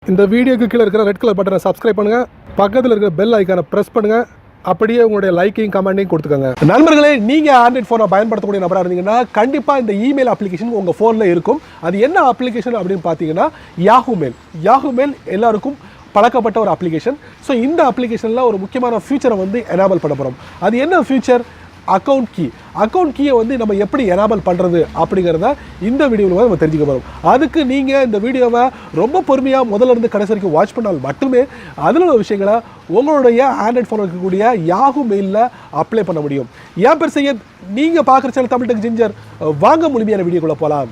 இந்த வீடியோக்கு கீழே இருக்கிற ரெட் கலர் பட்டனை சப்ஸ்கிரைப் பண்ணுங்க, பக்கத்தில் இருக்கிற பெல் ஐக்கானை பிரஸ் பண்ணுங்க, அப்படியே உங்களுடைய லைக்கையும் கமெண்டையும் கொடுத்துக்கோங்க. நண்பர்களே, நீங்கள் ஆண்ட்ராய்ட் ஃபோனை பயன்படுத்தக்கூடிய நபராக இருந்தீங்கன்னா கண்டிப்பாக இந்த இமெயில் அப்ளிகேஷன் உங்கள் ஃபோனில் இருக்கும். அது என்ன அப்ளிகேஷன் அப்படின்னு பார்த்தீங்கன்னா யாஹூ மெயில். யாஹூ மெயில் எல்லாருக்கும் பழக்கப்பட்ட ஒரு அப்ளிகேஷன். ஸோ இந்த அப்ளிகேஷனில் ஒரு முக்கியமான ஃபியூச்சரை வந்து எனேபிள் பண்ண போகிறோம். அது என்ன ஃபியூச்சர்? Account key. அக்கௌண்ட் கீயை வந்து நம்ம எப்படி எனேபிள் பண்ணுறது அப்படிங்கிறத இந்த வீடியோவில் நம்ம தெரிஞ்சுக்க போகிறோம். அதுக்கு நீங்கள் இந்த வீடியோவை ரொம்ப பொறுமையாக முதல்ல இருந்து கடைசி வரைக்கும் வாட்ச் பண்ணால் மட்டுமே அதில் உள்ள விஷயங்களை உங்களுடைய ஆண்ட்ராய்ட் ஃபோனில் இருக்கக்கூடிய யாஹூ மெயிலில் அப்ளை பண்ண முடியும். ஏன் பேர் செய்ய நீங்கள் பார்க்குற சேனல் தமிழ் டெக் ஜிஞ்சர். வாங்க முழுமையான வீடியோக்குள்ளே போகலாம்.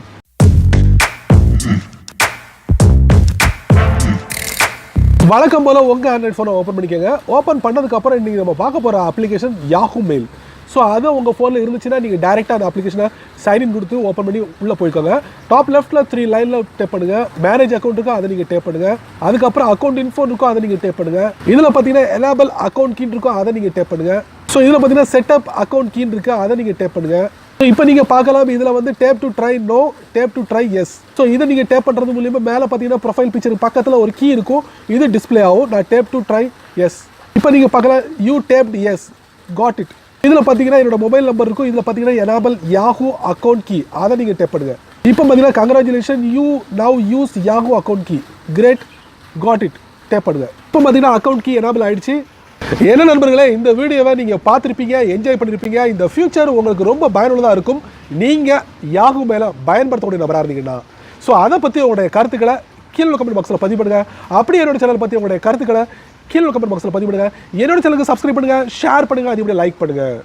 வழக்கம் போல் உங்கள் ஆண்ட்ராய்ட் ஃபோனை ஓப்பன் பண்ணிக்கோங்க. ஓப்பன் பண்ணதுக்கப்புறம் இன்றைக்கி நம்ம பார்க்க போகிற அப்ளிகேஷன் யாஹூ மெயில். ஸோ அது உங்கள் ஃபோனில் இருந்துச்சுன்னா நீங்கள் டேரெக்டாக அந்த அப்ளிகேஷனை சைன்இன் கொடுத்து ஓப்பன் பண்ணி உள்ளே போய்க்கோங்க. டாப் லெஃப்ட்டில் 3 லைனில் டேப் பண்ணுங்கள். மேனேஜ் அக்கௌண்ட் இருக்கும், அதை நீங்கள் டேப் பண்ணுங்கள். அதுக்கப்புறம் அக்கௌண்ட் இன்ஃபோ இருக்கும், அதை நீங்கள் டேப் பண்ணுங்கள். இதில் பார்த்தீங்கன்னா எனேபிள் அக்கௌண்ட் கீன்னு இருக்கும், அதை நீங்கள் டேப் பண்ணுங்கள். ஸோ இதில் பார்த்தீங்கன்னா செட்டப் அக்கௌண்ட் கீன்னு இருக்குது, அதை நீங்கள் டேப் பண்ணுங்கள். ஸோ இப்போ நீங்கள் பார்க்கலாம், இதில் வந்து tap to try no, tap to try yes. So இதை நீங்கள் டேப் பண்ணுறது மூலியமாக மேலே பார்த்தீங்கன்னா ப்ரொஃபைல் பிக்சருக்கு பக்கத்தில் ஒரு கீ இருக்கும், இது டிஸ்பிளே ஆகும். நான் டேப் டு ட்ரை எஸ். இப்போ நீங்கள் பார்க்கலாம், you tapped yes, got it. இதில் பார்த்தீங்கன்னா என்னோட மொபைல் நம்பர் இருக்கும். இதில் பார்த்தீங்கன்னா எனேபிள் யாஹூ அக்கௌண்ட் கீ, அதை நீங்கள் டேப் பண்ணுங்கள். இப்போ பார்த்தீங்கன்னா congratulation, you now use Yahoo account key, great, got it, tap பண்ணுங்கள். இப்போ பார்த்தீங்கன்னா அக்கௌண்ட் கீ எனேபிள் ஆகிடுச்சு. என்ன நண்பர்களே, இந்த வீடியோவை நீங்கள் பார்த்துருப்பீங்க, என்ஜாய் பண்ணியிருப்பீங்க. இந்த ஃபியூச்சர் உங்களுக்கு ரொம்ப பயனுள்ளதாக இருக்கும் நீங்கள் யாஹூ மேலே பயன்படுத்தக்கூடிய நபராக இருந்தீங்கன்னா. ஸோ அதை பற்றி உங்களுடைய கருத்துக்களை கீழே கமெண்ட் பாக்ஸில் பதிவு பண்ணுங்கள். அப்படி என்னோட சேனல் பற்றி உங்களுடைய கருத்துக்களை கீழே கமெண்ட் பாக்ஸில் பதிவு பண்ணுங்கள். என்னோட சேனலுக்கு சப்ஸ்கிரைப் பண்ணுங்கள், ஷேர் பண்ணுங்கள், அதே லைக் பண்ணுங்கள்.